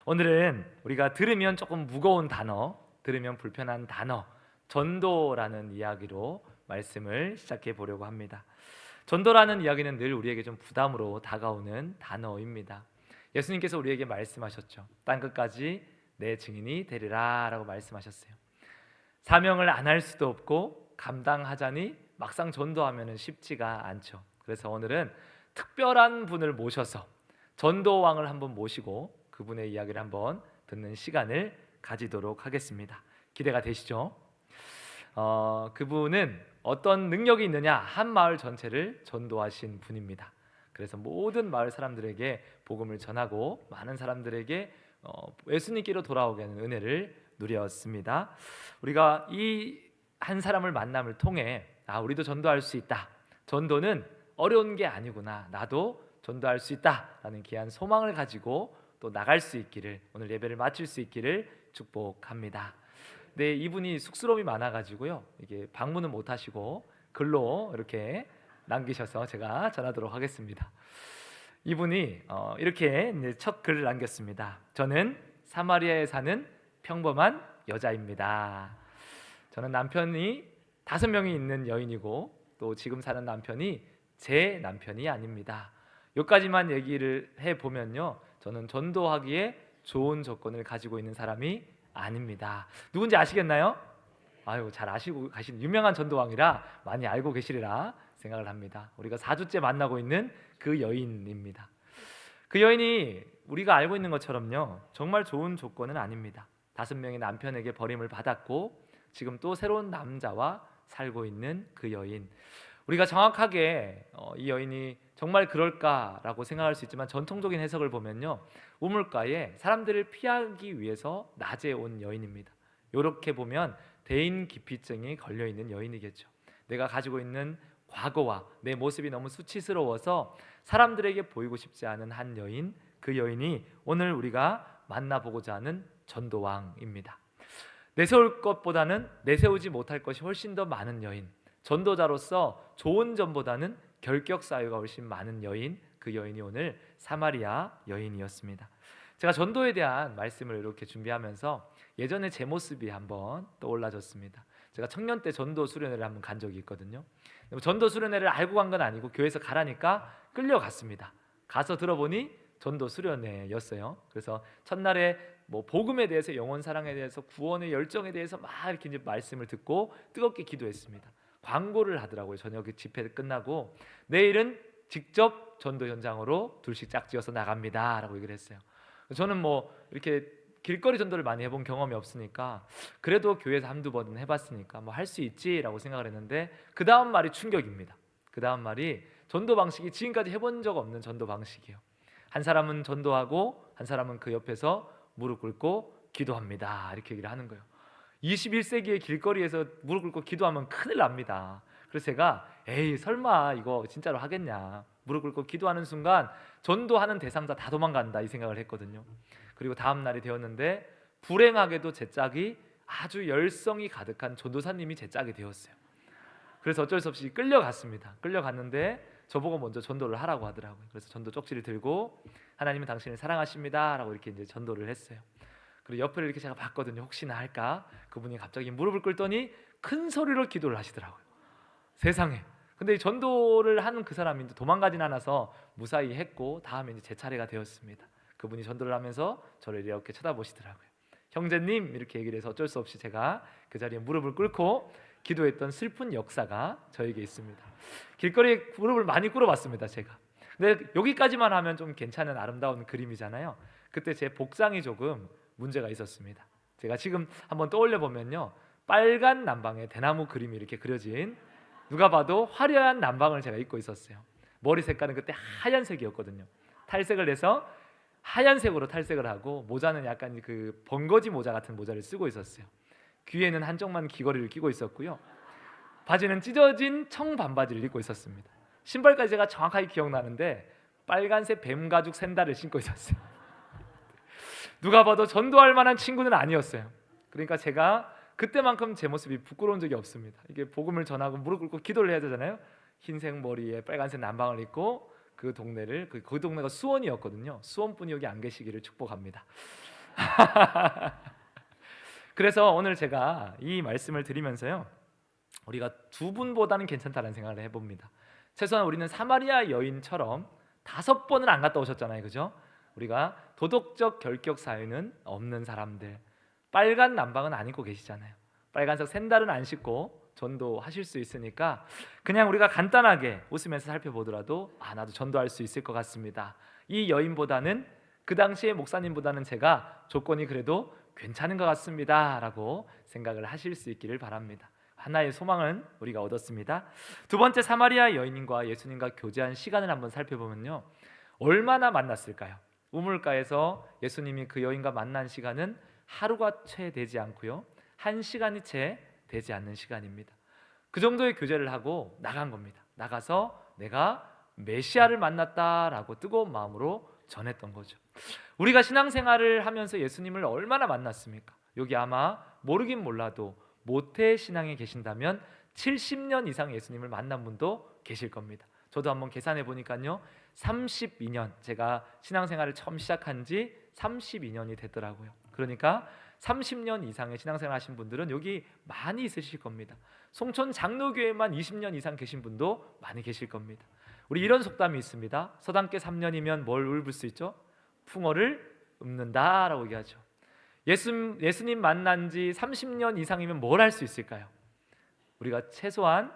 오늘은 우리가 들으면 조금 무거운 단어, 들으면 불편한 단어, 전도라는 이야기로 말씀을 시작해 보려고 합니다. 전도라는 이야기는 늘 우리에게 좀 부담으로 다가오는 단어입니다. 예수님께서 우리에게 말씀하셨죠. 땅 끝까지 내 증인이 되리라 라고 말씀하셨어요. 사명을 안 할 수도 없고 감당하자니 막상 전도하면 쉽지가 않죠. 그래서 오늘은 특별한 분을 모셔서 전도왕을 한번 모시고 그분의 이야기를 한번 듣는 시간을 가지도록 하겠습니다. 기대가 되시죠? 그분은 어떤 능력이 있느냐? 한 마을 전체를 전도하신 분입니다. 그래서 모든 마을 사람들에게 복음을 전하고 많은 사람들에게 예수님께로 돌아오게 하는 은혜를 누렸습니다. 우리가 이 한 사람을 만남을 통해 우리도 전도할 수 있다. 전도는 어려운 게 아니구나. 나도 전도할 수 있다라는 귀한 소망을 가지고 또 나갈 수 있기를, 오늘 예배를 마칠 수 있기를 축복합니다. 네, 이분이 쑥스러움이 많아가지고요, 이게 방문은 못하시고 글로 이렇게 남기셔서 제가 전하도록 하겠습니다. 이분이 이렇게 첫 글을 남겼습니다. 저는 사마리아에 사는 평범한 여자입니다. 저는 남편이 5명이 있는 여인이고 또 지금 사는 남편이 제 남편이 아닙니다. 여기까지만 얘기를 해보면요, 저는 전도하기에 좋은 조건을 가지고 있는 사람이 아닙니다. 누군지 아시겠나요? 잘 아시고 가신 유명한 전도왕이라 많이 알고 계시리라 생각을 합니다. 우리가 4주째 만나고 있는 그 여인입니다. 그 여인이 우리가 알고 있는 것처럼요, 정말 좋은 조건은 아닙니다. 5명의 남편에게 버림을 받았고 지금 또 새로운 남자와 살고 있는 그 여인. 우리가 정확하게 이 여인이 정말 그럴까라고 생각할 수 있지만 전통적인 해석을 보면요, 우물가에 사람들을 피하기 위해서 낮에 온 여인입니다. 이렇게 보면 대인기피증이 걸려있는 여인이겠죠. 내가 가지고 있는 과거와 내 모습이 너무 수치스러워서 사람들에게 보이고 싶지 않은 한 여인, 그 여인이 오늘 우리가 만나보고자 하는 전도왕입니다. 내세울 것보다는 내세우지 못할 것이 훨씬 더 많은 여인, 전도자로서 좋은 점보다는 결격 사유가 훨씬 많은 여인, 그 여인이 오늘 사마리아 여인이었습니다. 제가 전도에 대한 말씀을 이렇게 준비하면서 예전에 제 모습이 한번 떠올라졌습니다. 제가 청년 때 전도 수련회를 한번 간 적이 있거든요. 전도 수련회를 알고 간 건 아니고 교회에서 가라니까 끌려갔습니다. 가서 들어보니 전도 수련회였어요. 그래서 첫날에 복음에 대해서, 영혼 사랑에 대해서, 구원의 열정에 대해서 막 이렇게 이제 말씀을 듣고 뜨겁게 기도했습니다. 광고를 하더라고요. 저녁 집회 끝나고 내일은 직접 전도 현장으로 둘씩 짝지어서 나갑니다 라고 얘기를 했어요. 저는 이렇게 길거리 전도를 많이 해본 경험이 없으니까, 그래도 교회에서 한두 번 해봤으니까 할 수 있지라고 생각을 했는데, 그 다음 말이 충격입니다. 그 다음 말이 전도 방식이 지금까지 해본 적 없는 전도 방식이에요. 한 사람은 전도하고 한 사람은 그 옆에서 무릎 꿇고 기도합니다 이렇게 얘기를 하는 거예요. 21세기의 길거리에서 무릎 꿇고 기도하면 큰일 납니다. 그래서 제가 설마 이거 진짜로 하겠냐, 무릎 꿇고 기도하는 순간 전도하는 대상자 다 도망간다 이 생각을 했거든요. 그리고 다음 날이 되었는데 불행하게도 제 짝이 아주 열성이 가득한 전도사님이 제 짝이 되었어요. 그래서 어쩔 수 없이 끌려갔습니다. 끌려갔는데 저보고 먼저 전도를 하라고 하더라고요. 그래서 전도 쪽지를 들고 하나님은 당신을 사랑하십니다 라고 이렇게 이제 전도를 했어요. 그리고 옆을 이렇게 제가 봤거든요. 혹시나 할까. 그분이 갑자기 무릎을 꿇더니 큰 소리로 기도를 하시더라고요. 세상에. 근데 이 전도를 하는 그 사람이 도망가진 않아서 무사히 했고, 다음에 이제 제 차례가 되었습니다. 그분이 전도를 하면서 저를 이렇게 쳐다보시더라고요. 형제님 이렇게 얘기를 해서 어쩔 수 없이 제가 그 자리에 무릎을 꿇고 기도했던 슬픈 역사가 저에게 있습니다. 길거리에 무릎을 많이 꿇어봤습니다 제가. 근데 여기까지만 하면 좀 괜찮은 아름다운 그림이잖아요. 그때 제 복장이 조금 문제가 있었습니다. 제가 지금 한번 떠올려 보면요, 빨간 남방에 대나무 그림이 이렇게 그려진, 누가 봐도 화려한 남방을 제가 입고 있었어요. 머리 색깔은 그때 하얀색이었거든요. 탈색을 해서 하얀색으로 탈색을 하고, 모자는 약간 그 번거지 모자 같은 모자를 쓰고 있었어요. 귀에는 한쪽만 귀걸이를 끼고 있었고요. 바지는 찢어진 청 반바지를 입고 있었습니다. 신발까지 제가 정확하게 기억나는데 빨간색 뱀가죽 샌들을 신고 있었어요. 누가 봐도 전도할 만한 친구는 아니었어요. 그러니까 제가 그때만큼 제 모습이 부끄러운 적이 없습니다. 이게 복음을 전하고 무릎 꿇고 기도를 해야 되잖아요. 흰색 머리에 빨간색 남방을 입고 그 동네가 수원이었거든요. 수원분이 여기 안 계시기를 축복합니다. 그래서 오늘 제가 이 말씀을 드리면서요, 우리가 두 분보다는 괜찮다는 생각을 해봅니다. 최소한 우리는 사마리아 여인처럼 5번은 안 갔다 오셨잖아요, 그죠? 우리가 도덕적 결격 사유는 없는 사람들, 빨간 남방은 안 입고 계시잖아요. 빨간색 샌들은 안 신고 전도하실 수 있으니까 그냥 우리가 간단하게 웃으면서 살펴보더라도 나도 전도할 수 있을 것 같습니다. 이 여인보다는, 그 당시의 목사님보다는 제가 조건이 그래도 괜찮은 것 같습니다 라고 생각을 하실 수 있기를 바랍니다. 하나의 소망은 우리가 얻었습니다. 두 번째, 사마리아 여인과 예수님과 교제한 시간을 한번 살펴보면요, 얼마나 만났을까요? 우물가에서 예수님이 그 여인과 만난 시간은 하루가 채 되지 않고요, 1시간이 채 되지 않는 시간입니다. 그 정도의 교제를 하고 나간 겁니다. 나가서 내가 메시아를 만났다라고 뜨거운 마음으로 전했던 거죠. 우리가 신앙생활을 하면서 예수님을 얼마나 만났습니까? 여기 아마 모르긴 몰라도 모태 신앙에 계신다면 70년 이상 예수님을 만난 분도 계실 겁니다. 저도 한번 계산해 보니까요, 32년, 제가 신앙생활을 처음 시작한 지 32년이 되더라고요. 그러니까 30년 이상의 신앙생활 하신 분들은 여기 많이 있으실 겁니다. 송촌 장로교회만 20년 이상 계신 분도 많이 계실 겁니다. 우리 이런 속담이 있습니다. 서당계 3년이면 뭘 울을 수 있죠? 풍어를 읊는다라고 얘기하죠. 예수님 만난 지 30년 이상이면 뭘 할 수 있을까요? 우리가 최소한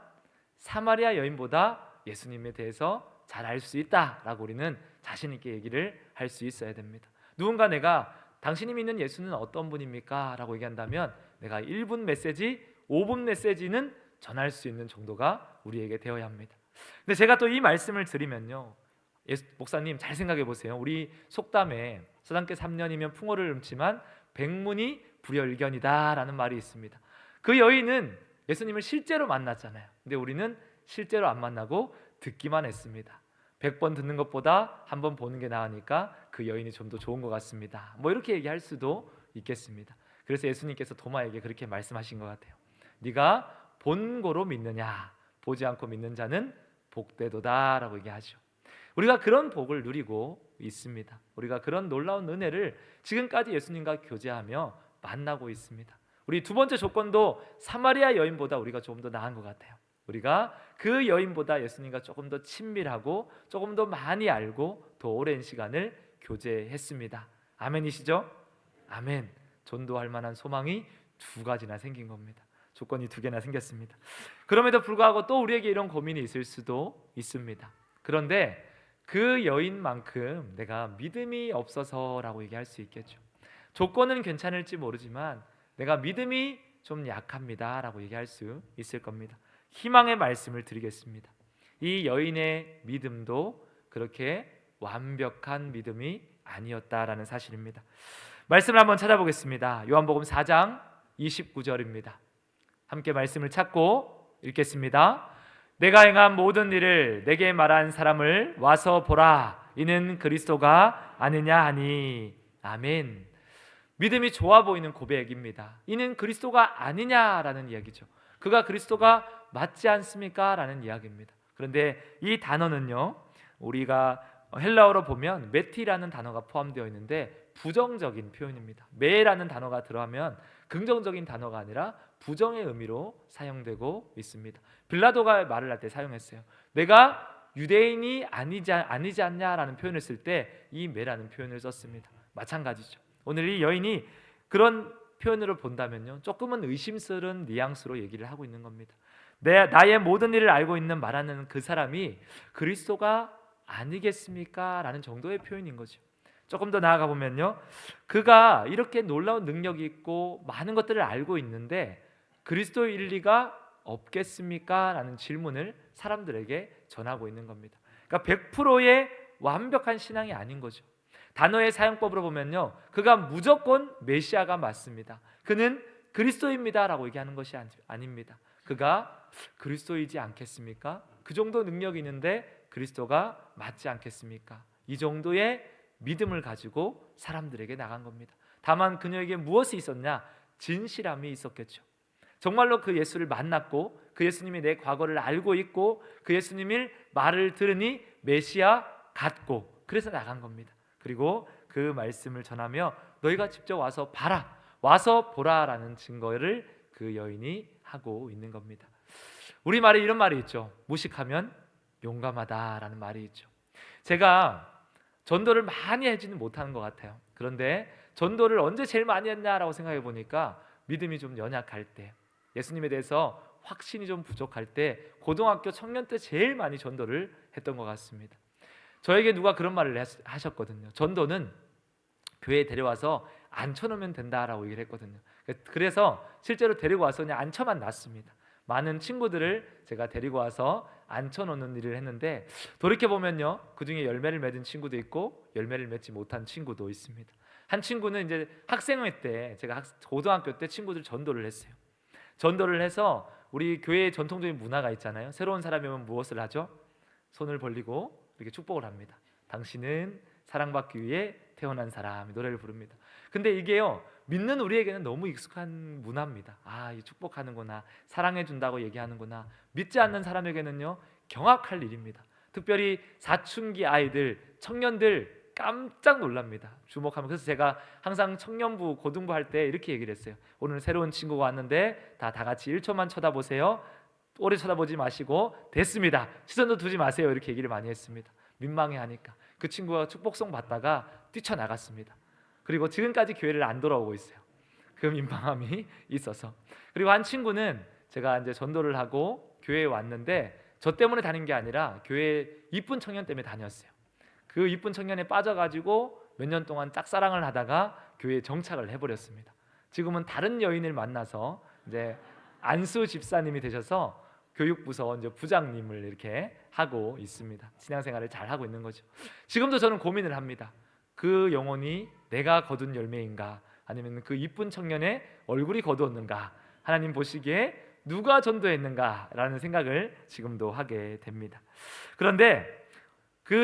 사마리아 여인보다 예수님에 대해서 잘 알 수 있다라고 우리는 자신 있게 얘기를 할 수 있어야 됩니다. 누군가 내가 당신이 믿는 예수는 어떤 분입니까? 라고 얘기한다면 내가 1분 메시지, 5분 메시지는 전할 수 있는 정도가 우리에게 되어야 합니다. 근데 제가 또 이 말씀을 드리면요, 목사님 잘 생각해 보세요. 우리 속담에 서당계 3년이면 풍어를 읊지만 백문이 불여일견이다 라는 말이 있습니다. 그 여인은 예수님을 실제로 만났잖아요. 근데 우리는 실제로 안 만나고 듣기만 했습니다. 100번 듣는 것보다 한 번 보는 게 나으니까 그 여인이 좀 더 좋은 것 같습니다. 뭐 이렇게 얘기할 수도 있겠습니다. 그래서 예수님께서 도마에게 그렇게 말씀하신 것 같아요. 네가 본고로 믿느냐, 보지 않고 믿는 자는 복되도다 라고 얘기하죠. 우리가 그런 복을 누리고 있습니다. 우리가 그런 놀라운 은혜를 지금까지 예수님과 교제하며 만나고 있습니다. 우리 두 번째 조건도 사마리아 여인보다 우리가 조금 더 나은 것 같아요. 우리가 그 여인보다 예수님과 조금 더 친밀하고 조금 더 많이 알고 더 오랜 시간을 교제했습니다. 아멘이시죠? 아멘. 전도할 만한 소망이 2가지나 생긴 겁니다. 조건이 2개나 생겼습니다. 그럼에도 불구하고 또 우리에게 이런 고민이 있을 수도 있습니다. 그런데 그 여인만큼 내가 믿음이 없어서라고 얘기할 수 있겠죠. 조건은 괜찮을지 모르지만 내가 믿음이 좀 약합니다 라고 얘기할 수 있을 겁니다. 희망의 말씀을 드리겠습니다. 이 여인의 믿음도 그렇게 완벽한 믿음이 아니었다라는 사실입니다. 말씀을 한번 찾아보겠습니다. 요한복음 4장 29절입니다. 함께 말씀을 찾고 읽겠습니다. 내가 행한 모든 일을 내게 말한 사람을 와서 보라. 이는 그리스도가 아니냐 하니. 아멘. 믿음이 좋아 보이는 고백입니다. 이는 그리스도가 아니냐라는 이야기죠. 그가 그리스도가 맞지 않습니까? 라는 이야기입니다. 그런데 이 단어는요, 우리가 헬라어로 보면 메티라는 단어가 포함되어 있는데 부정적인 표현입니다. 메라는 단어가 들어가면 긍정적인 단어가 아니라 부정의 의미로 사용되고 있습니다. 빌라도가 말을 할 때 사용했어요. 내가 유대인이 아니지 않냐라는 표현을 쓸 때 이 메라는 표현을 썼습니다. 마찬가지죠. 오늘 이 여인이 그런 표현으로 본다면요, 조금은 의심스러운 뉘앙스로 얘기를 하고 있는 겁니다. 나의 모든 일을 알고 있는 말하는 그 사람이 그리스도가 아니겠습니까? 라는 정도의 표현인 거죠. 조금 더 나아가 보면요, 그가 이렇게 놀라운 능력이 있고 많은 것들을 알고 있는데 그리스도일 리가 없겠습니까? 라는 질문을 사람들에게 전하고 있는 겁니다. 그러니까 100%의 완벽한 신앙이 아닌 거죠. 단어의 사용법으로 보면요, 그가 무조건 메시아가 맞습니다. 그는 그리스도입니다 라고 얘기하는 것이 아닙니다. 그가 그리스도이지 않겠습니까? 그 정도 능력이 있는데 그리스도가 맞지 않겠습니까? 이 정도의 믿음을 가지고 사람들에게 나간 겁니다. 다만 그녀에게 무엇이 있었냐? 진실함이 있었겠죠. 정말로 그 예수를 만났고 그 예수님이 내 과거를 알고 있고 그 예수님의 말을 들으니 메시아 같고, 그래서 나간 겁니다. 그리고 그 말씀을 전하며 너희가 직접 와서 봐라, 와서 보라라는 증거를 그 여인이 하고 있는 겁니다. 우리말에 이런 말이 있죠. 무식하면 용감하다라는 말이 있죠. 제가 전도를 많이 하지는 못하는 것 같아요. 그런데 전도를 언제 제일 많이 했냐라고 생각해 보니까 믿음이 좀 연약할 때, 예수님에 대해서 확신이 좀 부족할 때, 고등학교 청년 때 제일 많이 전도를 했던 것 같습니다. 저에게 누가 그런 말을 하셨거든요. 전도는 교회에 데려와서 앉혀놓으면 된다라고 얘기를 했거든요. 그래서 실제로 데리고 와서 그냥 앉혀만 놨습니다. 많은 친구들을 제가 데리고 와서 앉혀놓는 일을 했는데, 돌이켜보면요, 그 중에 열매를 맺은 친구도 있고 열매를 맺지 못한 친구도 있습니다. 한 친구는 이제 학생회 때, 제가 고등학교 때 친구들 전도를 했어요. 전도를 해서 우리 교회의 전통적인 문화가 있잖아요. 새로운 사람이 오면 무엇을 하죠? 손을 벌리고 이렇게 축복을 합니다. 당신은 사랑받기 위해 태어난 사람, 노래를 부릅니다. 근데 이게요, 믿는 우리에게는 너무 익숙한 문화입니다. 이 축복하는구나, 사랑해 준다고 얘기하는구나. 믿지 않는 사람에게는요, 경악할 일입니다. 특별히 사춘기 아이들, 청년들 깜짝 놀랍니다. 주목하면. 그래서 제가 항상 청년부, 고등부 할 때 이렇게 얘기를 했어요. 오늘 새로운 친구가 왔는데 다 같이 1초만 쳐다보세요. 오래 쳐다보지 마시고 됐습니다, 시선도 두지 마세요. 이렇게 얘기를 많이 했습니다. 민망해하니까. 그 친구가 축복송 받다가 뛰쳐나갔습니다. 그리고 지금까지 교회를 안 돌아오고 있어요. 그 민망함이 있어서. 그리고 한 친구는 제가 이제 전도를 하고 교회에 왔는데, 저 때문에 다닌 게 아니라 교회 이쁜 청년 때문에 다녔어요. 그 이쁜 청년에 빠져가지고 몇 년 동안 짝사랑을 하다가 교회에 정착을 해버렸습니다. 지금은 다른 여인을 만나서 이제 안수 집사님이 되셔서 교육부서 이제 부장님을 이렇게 하고 있습니다. 신앙생활을 잘 하고 있는 거죠. 지금도 저는 고민을 합니다. 그 영혼이 내가 거둔 열매인가, 아니면 그 이쁜 청년의 얼굴이 거두었는가, 하나님 보시기에 누가 전도했는가라는 생각을 지금도 하게 됩니다. 그런데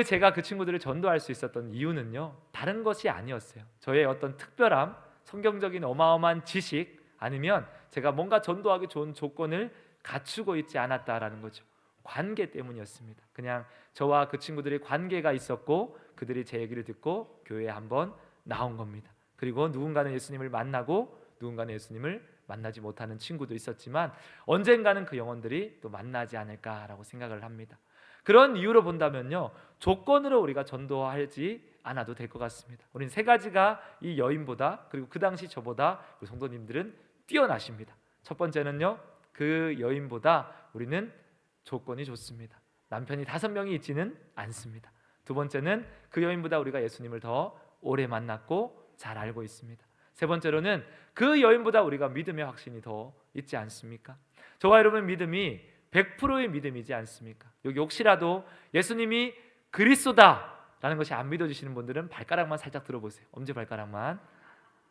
제가 그 친구들을 전도할 수 있었던 이유는요, 다른 것이 아니었어요. 저의 어떤 특별함, 성경적인 어마어마한 지식, 아니면 제가 뭔가 전도하기 좋은 조건을 갖추고 있지 않았다라는 거죠. 관계 때문이었습니다. 그냥 저와 그 친구들의 관계가 있었고, 그들이 제 얘기를 듣고 교회에 한번 나온 겁니다. 그리고 누군가는 예수님을 만나고 누군가는 예수님을 만나지 못하는 친구도 있었지만, 언젠가는 그 영혼들이 또 만나지 않을까라고 생각을 합니다. 그런 이유로 본다면요, 조건으로 우리가 전도하지 않아도 될 것 같습니다. 우리는 세 가지가 이 여인보다, 그리고 그 당시 저보다 우리 성도님들은 뛰어나십니다. 첫 번째는요, 그 여인보다 우리는 조건이 좋습니다. 남편이 5명이 있지는 않습니다. 두 번째는 그 여인보다 우리가 예수님을 더 오래 만났고 잘 알고 있습니다. 세 번째로는 그 여인보다 우리가 믿음의 확신이 더 있지 않습니까? 저와 여러분 믿음이 100%의 믿음이지 않습니까? 여기 혹시라도 예수님이 그리스도다라는 것이 안 믿어지시는 분들은 발가락만 살짝 들어보세요. 엄지발가락만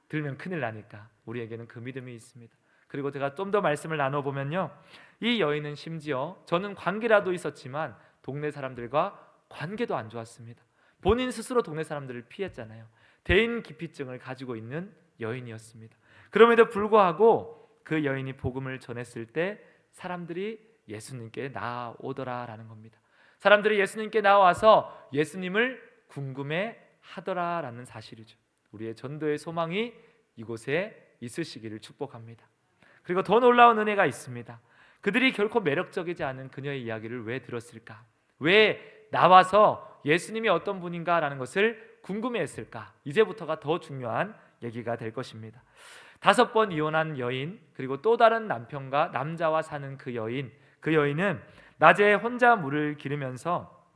들면 큰일 나니까. 우리에게는 그 믿음이 있습니다. 그리고 제가 좀 더 말씀을 나눠보면요, 이 여인은 심지어 저는 관계라도 있었지만 동네 사람들과 관계도 안 좋았습니다. 본인 스스로 동네 사람들을 피했잖아요. 대인 기피증을 가지고 있는 여인이었습니다. 그럼에도 불구하고 그 여인이 복음을 전했을 때 사람들이 예수님께 나오더라라는 겁니다. 사람들이 예수님께 나와서 예수님을 궁금해 하더라라는 사실이죠. 우리의 전도의 소망이 이곳에 있으시기를 축복합니다. 그리고 더 놀라운 은혜가 있습니다. 그들이 결코 매력적이지 않은 그녀의 이야기를 왜 들었을까? 왜 나와서 예수님이 어떤 분인가라는 것을 궁금해했을까? 이제부터가 더 중요한 얘기가 될 것입니다. 5번 이혼한 여인, 그리고 또 다른 남자와 사는 그 여인은 낮에 혼자 물을 기르면서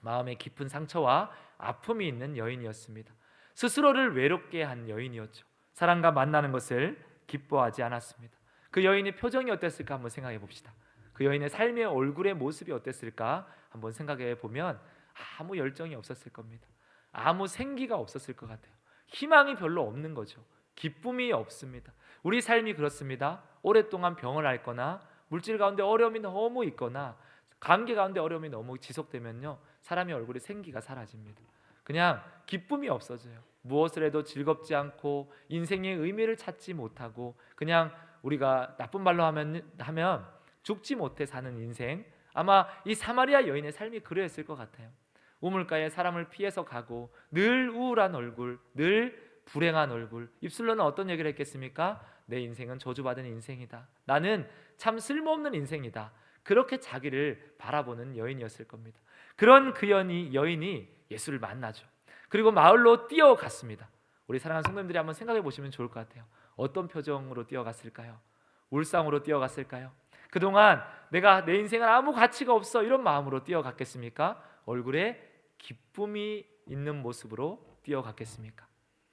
마음에 깊은 상처와 아픔이 있는 여인이었습니다. 스스로를 외롭게 한 여인이었죠. 사람과 만나는 것을 기뻐하지 않았습니다. 그 여인의 표정이 어땠을까 한번 생각해 봅시다. 그 여인의 삶의 얼굴의 모습이 어땠을까 한번 생각해 보면 아무 열정이 없었을 겁니다. 아무 생기가 없었을 것 같아요. 희망이 별로 없는 거죠. 기쁨이 없습니다. 우리 삶이 그렇습니다. 오랫동안 병을 앓거나 물질 가운데 어려움이 너무 있거나 관계 가운데 어려움이 너무 지속되면요, 사람의 얼굴에 생기가 사라집니다. 그냥 기쁨이 없어져요. 무엇을 해도 즐겁지 않고 인생의 의미를 찾지 못하고, 그냥 우리가 나쁜 말로 하면 죽지 못해 사는 인생. 아마 이 사마리아 여인의 삶이 그러했을 것 같아요. 우물가에 사람을 피해서 가고 늘 우울한 얼굴, 늘 불행한 얼굴, 입술로는 어떤 얘기를 했겠습니까? 내 인생은 저주받은 인생이다. 나는 참 쓸모없는 인생이다. 그렇게 자기를 바라보는 여인이었을 겁니다. 그런 그 여인이 예수를 만나죠. 그리고 마을로 뛰어갔습니다. 우리 사랑하는 성도님들이 한번 생각해 보시면 좋을 것 같아요. 어떤 표정으로 뛰어갔을까요? 울상으로 뛰어갔을까요? 그동안 내가 내 인생은 아무 가치가 없어 이런 마음으로 뛰어갔겠습니까? 얼굴에 기쁨이 있는 모습으로 뛰어갔겠습니까?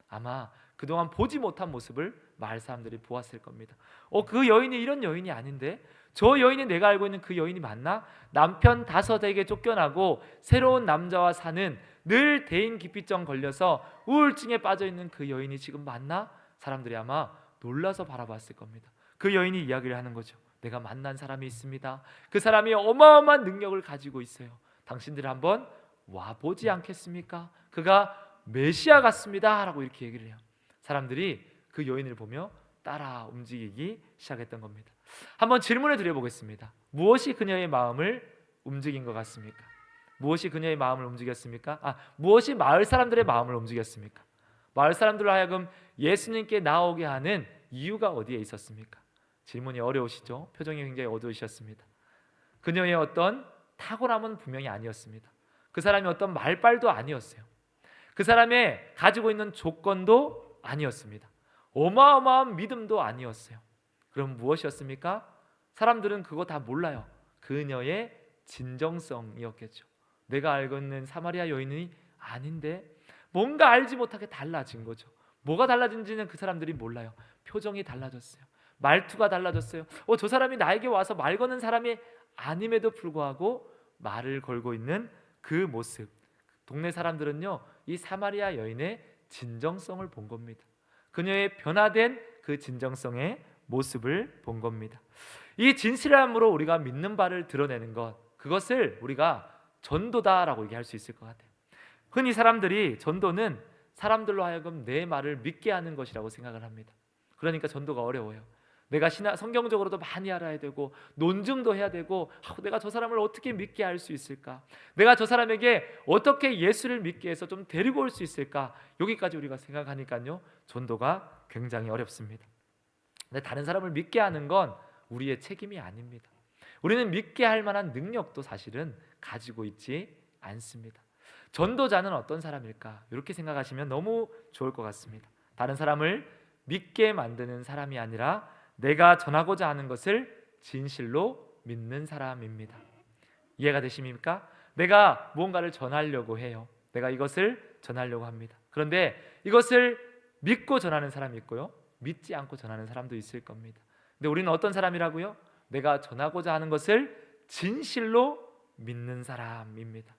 아마 그동안 보지 못한 모습을 마을 사람들이 보았을 겁니다. 그 여인이 이런 여인이 아닌데, 저 여인이 내가 알고 있는 그 여인이 맞나? 남편 5에게 쫓겨나고 새로운 남자와 사는, 늘 대인기피증 걸려서 우울증에 빠져있는 그 여인이 지금 맞나? 사람들이 아마 놀라서 바라봤을 겁니다. 그 여인이 이야기를 하는 거죠. 내가 만난 사람이 있습니다. 그 사람이 어마어마한 능력을 가지고 있어요. 당신들 한번 와보지 않겠습니까? 그가 메시아 같습니다 라고 이렇게 얘기를 해요. 사람들이 그 여인을 보며 따라 움직이기 시작했던 겁니다. 한번 질문을 드려보겠습니다. 무엇이 그녀의 마음을 움직인 것 같습니까? 무엇이 그녀의 마음을 움직였습니까? 무엇이 마을 사람들의 마음을 움직였습니까? 마을 사람들로 하여금 예수님께 나오게 하는 이유가 어디에 있었습니까? 질문이 어려우시죠? 표정이 굉장히 어두우셨습니다. 그녀의 어떤 탁월함은 분명히 아니었습니다. 그 사람이 어떤 말빨도 아니었어요. 그 사람의 가지고 있는 조건도 아니었습니다. 어마어마한 믿음도 아니었어요. 그럼 무엇이었습니까? 사람들은 그거 다 몰라요. 그녀의 진정성이었겠죠. 내가 알고 있는 사마리아 여인이 아닌데 뭔가 알지 못하게 달라진 거죠. 뭐가 달라진지는 그 사람들이 몰라요. 표정이 달라졌어요. 말투가 달라졌어요. 저 사람이 나에게 와서 말 거는 사람이 아님에도 불구하고 말을 걸고 있는 그 모습. 동네 사람들은요, 이 사마리아 여인의 진정성을 본 겁니다. 그녀의 변화된 그 진정성의 모습을 본 겁니다. 이 진실함으로 우리가 믿는 바를 드러내는 것, 그것을 우리가 전도다라고 얘기할 수 있을 것 같아요. 흔히 사람들이 전도는 사람들로 하여금 내 말을 믿게 하는 것이라고 생각을 합니다. 그러니까 전도가 어려워요. 내가 성경적으로도 많이 알아야 되고 논증도 해야 되고, 내가 저 사람을 어떻게 믿게 할 수 있을까? 내가 저 사람에게 어떻게 예수를 믿게 해서 좀 데리고 올 수 있을까? 여기까지 우리가 생각하니까요, 전도가 굉장히 어렵습니다. 근데 다른 사람을 믿게 하는 건 우리의 책임이 아닙니다. 우리는 믿게 할 만한 능력도 사실은 가지고 있지 않습니다. 전도자는 어떤 사람일까? 이렇게 생각하시면 너무 좋을 것 같습니다. 다른 사람을 믿게 만드는 사람이 아니라 내가 전하고자 하는 것을 진실로 믿는 사람입니다. 이해가 되십니까? 내가 무언가를 전하려고 해요. 내가 이것을 전하려고 합니다. 그런데 이것을 믿고 전하는 사람이 있고요, 믿지 않고 전하는 사람도 있을 겁니다. 근데 우리는 어떤 사람이라고요? 내가 전하고자 하는 것을 진실로 믿는 사람입니다.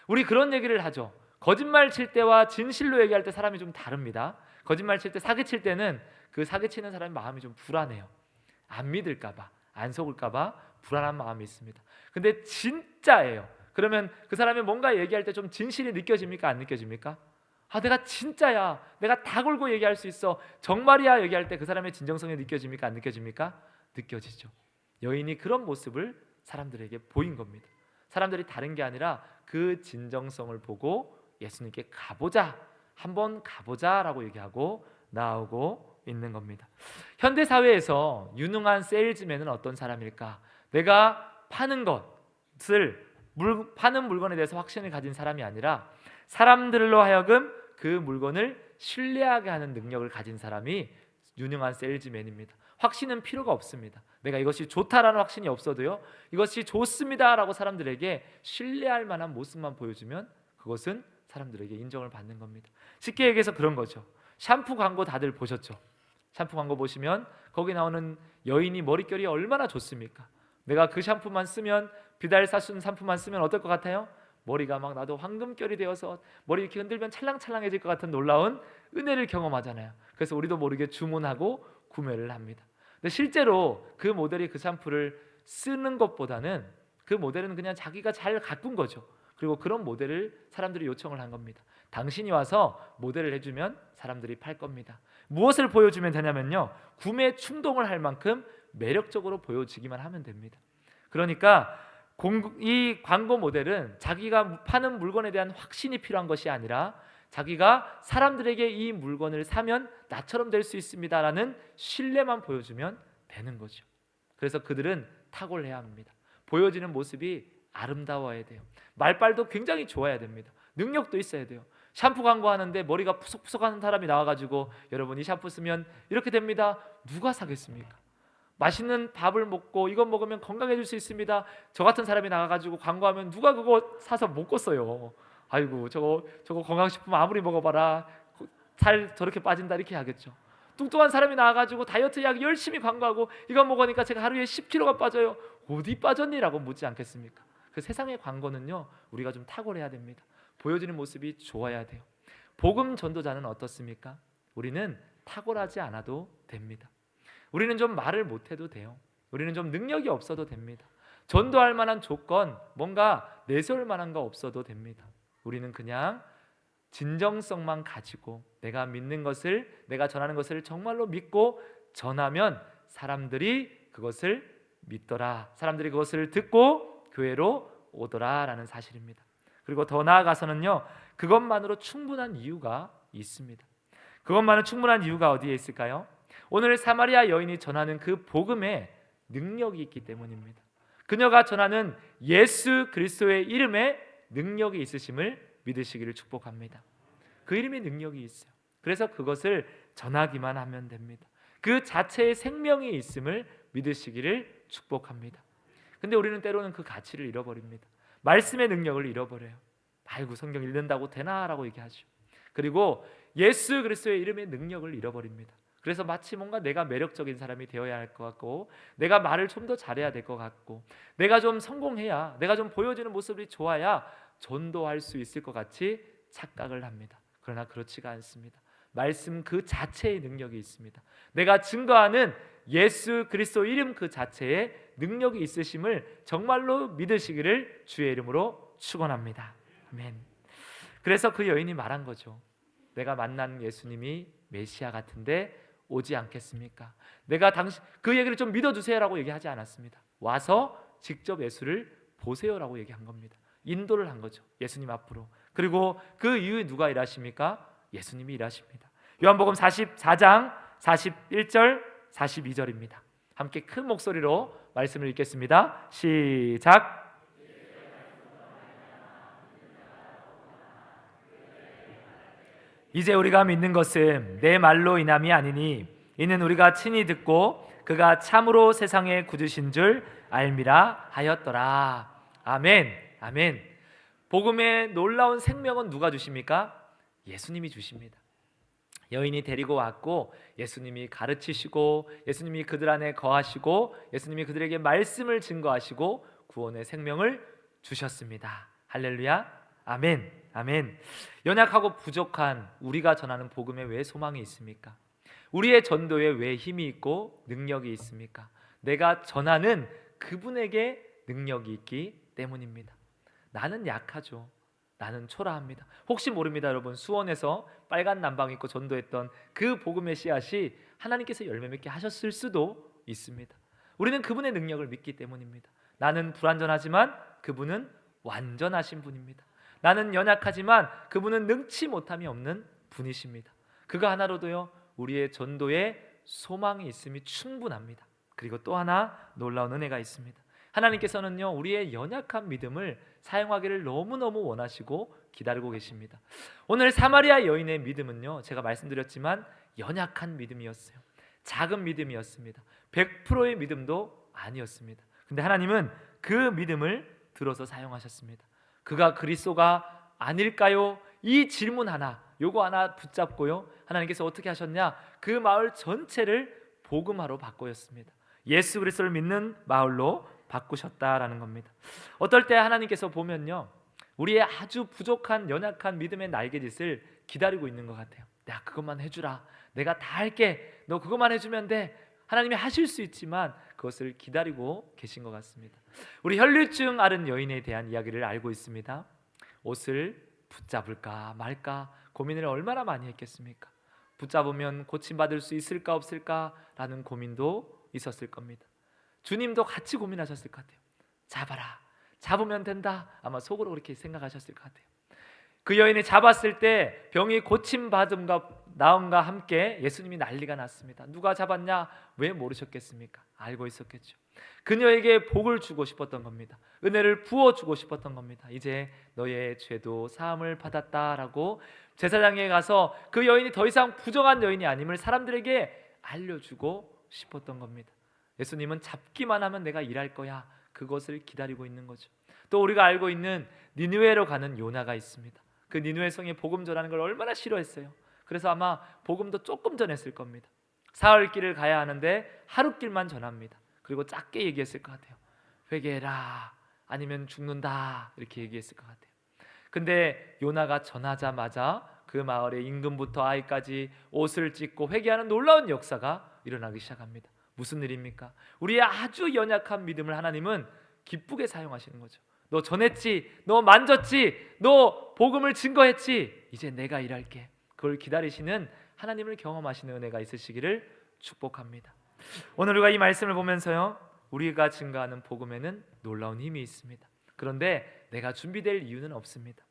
우리 그런 얘기를 하죠. 거짓말 칠 때와 진실로 얘기할 때 사람이 좀 다릅니다. 거짓말 칠 때, 사기칠 때는 그 사기치는 사람의 마음이 좀 불안해요. 안 믿을까봐, 안 속을까봐 불안한 마음이 있습니다. 근데 진짜예요. 그러면 그 사람이 뭔가 얘기할 때 좀 진실이 느껴집니까? 안 느껴집니까? 내가 진짜야, 내가 다 걸고 얘기할 수 있어, 정말이야 얘기할 때 그 사람의 진정성이 느껴집니까? 안 느껴집니까? 느껴지죠. 여인이 그런 모습을 사람들에게 보인 겁니다. 사람들이 다른 게 아니라 그 진정성을 보고 예수님께 가보자, 한번 가보자라고 얘기하고 나오고 있는 겁니다. 현대 사회에서 유능한 세일즈맨은 어떤 사람일까? 내가 파는 것을, 파는 물건에 대해서 확신을 가진 사람이 아니라 사람들로 하여금 그 물건을 신뢰하게 하는 능력을 가진 사람이 유능한 세일즈맨입니다. 확신은 필요가 없습니다. 내가 이것이 좋다라는 확신이 없어도요, 이것이 좋습니다라고 사람들에게 신뢰할 만한 모습만 보여주면 그것은 사람들에게 인정을 받는 겁니다. 쉽게 얘기해서 그런 거죠. 샴푸 광고 다들 보셨죠? 샴푸 광고 보시면 거기 나오는 여인이 머릿결이 얼마나 좋습니까? 내가 그 샴푸만 쓰면, 비달 사순 샴푸만 쓰면 어떨 것 같아요? 머리가 막 나도 황금결이 되어서 머리 이렇게 흔들면 찰랑찰랑해질 것 같은 놀라운 은혜를 경험하잖아요. 그래서 우리도 모르게 주문하고 구매를 합니다. 근데 실제로 그 모델이 그 샴푸를 쓰는 것보다는 그 모델은 그냥 자기가 잘 가꾼 거죠. 그리고 그런 모델을 사람들이 요청을 한 겁니다. 당신이 와서 모델을 해주면 사람들이 팔 겁니다. 무엇을 보여주면 되냐면요, 구매 충동을 할 만큼 매력적으로 보여지기만 하면 됩니다. 그러니까 이 광고 모델은 자기가 파는 물건에 대한 확신이 필요한 것이 아니라 자기가 사람들에게 이 물건을 사면 나처럼 될 수 있습니다라는 신뢰만 보여주면 되는 거죠. 그래서 그들은 탁월해야 합니다. 보여지는 모습이 아름다워야 돼요. 말빨도 굉장히 좋아야 됩니다. 능력도 있어야 돼요. 샴푸 광고하는데 머리가 푸석푸석하는 사람이 나와가지고 여러분 이 샴푸 쓰면 이렇게 됩니다. 누가 사겠습니까? 맛있는 밥을 먹고 이거 먹으면 건강해질 수 있습니다. 저 같은 사람이 나가가지고 광고하면 누가 그거 사서 먹겠어요. 아이고 저거 건강식품 아무리 먹어봐라 살 저렇게 빠진다 이렇게 하겠죠. 뚱뚱한 사람이 나와가지고 다이어트 약 열심히 광고하고 이거 먹으니까 제가 하루에 10kg가 빠져요. 어디 빠졌니라고 묻지 않겠습니까? 그 세상의 광고는요 우리가 좀 탁월해야 됩니다. 보여지는 모습이 좋아야 돼요. 복음 전도자는 어떻습니까? 우리는 탁월하지 않아도 됩니다. 우리는 좀 말을 못해도 돼요. 우리는 좀 능력이 없어도 됩니다. 전도할 만한 조건 뭔가 내세울 만한 거 없어도 됩니다. 우리는 그냥 진정성만 가지고 내가 믿는 것을 내가 전하는 것을 정말로 믿고 전하면 사람들이 그것을 믿더라. 사람들이 그것을 듣고 교회로 오더라라는 사실입니다. 그리고 더 나아가서는요. 그것만으로 충분한 이유가 있습니다. 그것만으로 충분한 이유가 어디에 있을까요? 오늘 사마리아 여인이 전하는 그 복음에 능력이 있기 때문입니다. 그녀가 전하는 예수 그리스도의 이름에 능력이 있으심을 믿으시기를 축복합니다. 그 이름에 능력이 있어요. 그래서 그것을 전하기만 하면 됩니다. 그 자체의 생명이 있음을 믿으시기를 축복합니다. 근데 우리는 때로는 그 가치를 잃어버립니다. 말씀의 능력을 잃어버려요. 아이고 성경 읽는다고 되나라고 얘기하죠. 그리고 예수 그리스도의 이름의 능력을 잃어버립니다. 그래서 마치 뭔가 내가 매력적인 사람이 되어야 할 것 같고 내가 말을 좀 더 잘해야 될 것 같고 내가 좀 성공해야 내가 좀 보여지는 모습이 좋아야 전도할 수 있을 것 같이 착각을 합니다. 그러나 그렇지가 않습니다. 말씀 그 자체의 능력이 있습니다. 내가 증거하는 예수 그리스도 이름 그 자체에 능력이 있으심을 정말로 믿으시기를 주의 이름으로 축원합니다. 아멘. 그래서 그 여인이 말한 거죠. 내가 만난 예수님이 메시아 같은데 오지 않겠습니까? 내가 당신 그 얘기를 좀 믿어주세요라고 얘기하지 않았습니다. 와서 직접 예수를 보세요라고 얘기한 겁니다. 인도를 한 거죠. 예수님 앞으로. 그리고 그 이후에 누가 일하십니까? 예수님이 일하십니다. 요한복음 44장 41절 42절입니다. 함께 큰 목소리로 말씀을 읽겠습니다. 시작. 이제 우리가 믿는 것은 내 말로 인함이 아니니 이는 우리가 친히 듣고 그가 참으로 세상에 굳으신 줄 알미라 하였더라. 아멘. 아멘. 복음의 놀라운 생명은 누가 주십니까? 예수님이 주십니다. 여인이 데리고 왔고 예수님이 가르치시고 예수님이 그들 안에 거하시고 예수님이 그들에게 말씀을 증거하시고 구원의 생명을 주셨습니다. 할렐루야. 아멘. 아멘. 연약하고 부족한 우리가 전하는 복음에 왜 소망이 있습니까? 우리의 전도에 왜 힘이 있고 능력이 있습니까? 내가 전하는 그분에게 능력이 있기 때문입니다. 나는 약하죠. 나는 초라합니다. 혹시 모릅니다, 여러분. 수원에서 빨간 남방 입고 전도했던 그 복음의 씨앗이 하나님께서 열매 맺게 하셨을 수도 있습니다. 우리는 그분의 능력을 믿기 때문입니다. 나는 불완전하지만 그분은 완전하신 분입니다. 나는 연약하지만 그분은 능치 못함이 없는 분이십니다. 그거 하나로도요 우리의 전도에 소망이 있음이 충분합니다. 그리고 또 하나 놀라운 은혜가 있습니다. 하나님께서는요 우리의 연약한 믿음을 사용하기를 너무너무 원하시고 기다리고 계십니다. 오늘 사마리아 여인의 믿음은요 제가 말씀드렸지만 연약한 믿음이었어요. 작은 믿음이었습니다. 100%의 믿음도 아니었습니다. 근데 하나님은 그 믿음을 들어서 사용하셨습니다. 그가 그리스도가 아닐까요? 이 질문 하나, 요거 하나 붙잡고요 하나님께서 어떻게 하셨냐? 그 마을 전체를 복음화로 바꾸셨습니다. 예수 그리스도를 믿는 마을로 바꾸셨다라는 겁니다. 어떨 때 하나님께서 보면요 우리의 아주 부족한 연약한 믿음의 날개짓을 기다리고 있는 것 같아요. 야 그것만 해주라. 내가 다 할게. 너 그것만 해주면 돼. 하나님이 하실 수 있지만 그것을 기다리고 계신 것 같습니다. 우리 혈류증 앓은 여인에 대한 이야기를 알고 있습니다. 옷을 붙잡을까 말까 고민을 얼마나 많이 했겠습니까? 붙잡으면 고침받을 수 있을까 없을까라는 고민도 있었을 겁니다. 주님도 같이 고민하셨을 것 같아요. 잡아라. 잡으면 된다. 아마 속으로 그렇게 생각하셨을 것 같아요. 그 여인이 잡았을 때 병이 고침받음과 나음과 함께 예수님이 난리가 났습니다. 누가 잡았냐? 왜 모르셨겠습니까? 알고 있었겠죠. 그녀에게 복을 주고 싶었던 겁니다. 은혜를 부어주고 싶었던 겁니다. 이제 너의 죄도 사함을 받았다라고 제사장에 가서 그 여인이 더 이상 부정한 여인이 아님을 사람들에게 알려주고 싶었던 겁니다. 예수님은 잡기만 하면 내가 일할 거야, 그것을 기다리고 있는 거죠. 또 우리가 알고 있는 니느웨로 가는 요나가 있습니다. 그 니느웨 성에 복음 전하는 걸 얼마나 싫어했어요. 그래서 아마 복음도 조금 전했을 겁니다. 사흘 길을 가야 하는데 하루 길만 전합니다. 그리고 작게 얘기했을 것 같아요. 회개해라, 아니면 죽는다, 이렇게 얘기했을 것 같아요. 근데 요나가 전하자마자 그 마을의 임금부터 아이까지 옷을 찢고 회개하는 놀라운 역사가 일어나기 시작합니다. 무슨 일입니까? 우리의 아주 연약한 믿음을 하나님은 기쁘게 사용하시는 거죠. 너 전했지, 너 만졌지, 너 복음을 증거했지, 이제 내가 일할게. 그걸 기다리시는 하나님을 경험하시는 은혜가 있으시기를 축복합니다. 오늘 우리가 이 말씀을 보면서요, 우리가 증거하는 복음에는 놀라운 힘이 있습니다. 그런데 내가 준비될 이유는 없습니다.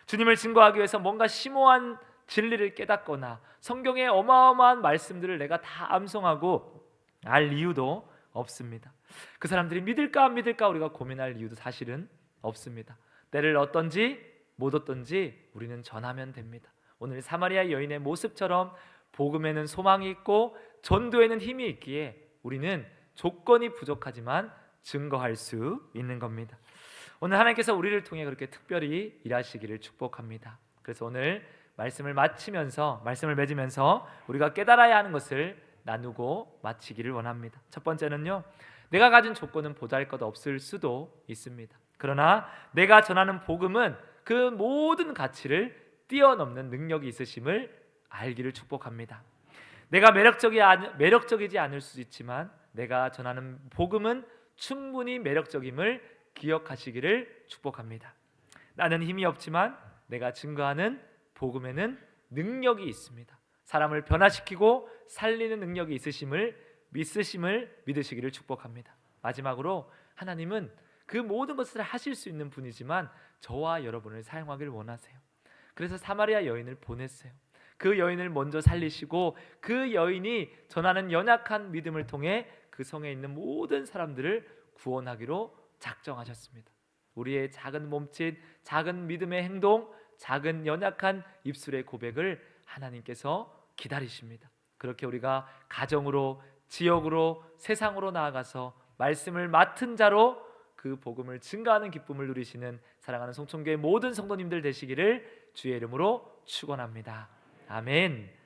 주님을 증거하기 위해서 뭔가 심오한 진리를 깨닫거나 성경의 어마어마한 말씀들을 내가 다 암송하고 알 이유도 없습니다. 그 사람들이 믿을까 안 믿을까 우리가 고민할 이유도 사실은 없습니다. 때를 얻든지 못 얻든지 우리는 전하면 됩니다. 오늘 사마리아 여인의 모습처럼 복음에는 소망이 있고 전도에는 힘이 있기에 우리는 조건이 부족하지만 증거할 수 있는 겁니다. 오늘 하나님께서 우리를 통해 그렇게 특별히 일하시기를 축복합니다. 그래서 오늘 말씀을 맺으면서 우리가 깨달아야 하는 것을 나누고 마치기를 원합니다. 첫 번째는요, 내가 가진 조건은 보잘것없을 수도 있습니다. 그러나 내가 전하는 복음은 그 모든 가치를 뛰어넘는 능력이 있으심을 알기를 축복합니다. 내가 매력적이지 않을 수 있지만 내가 전하는 복음은 충분히 매력적임을 기억하시기를 축복합니다. 나는 힘이 없지만 내가 증거하는 복음에는 능력이 있습니다. 사람을 변화시키고 살리는 능력이 있으심을 믿으시기를 축복합니다. 마지막으로 하나님은 그 모든 것을 하실 수 있는 분이지만 저와 여러분을 사용하기를 원하세요. 그래서 사마리아 여인을 보냈어요. 그 여인을 먼저 살리시고 그 여인이 전하는 연약한 믿음을 통해 그 성에 있는 모든 사람들을 구원하기로 작정하셨습니다. 우리의 작은 몸짓, 작은 믿음의 행동, 작은 연약한 입술의 고백을 하나님께서 기다리십니다. 그렇게 우리가 가정으로, 지역으로, 세상으로 나아가서 말씀을 맡은 자로 그 복음을 증거하는 기쁨을 누리시는 사랑하는 송천교회 모든 성도님들 되시기를 주의 이름으로 축원합니다. 아멘.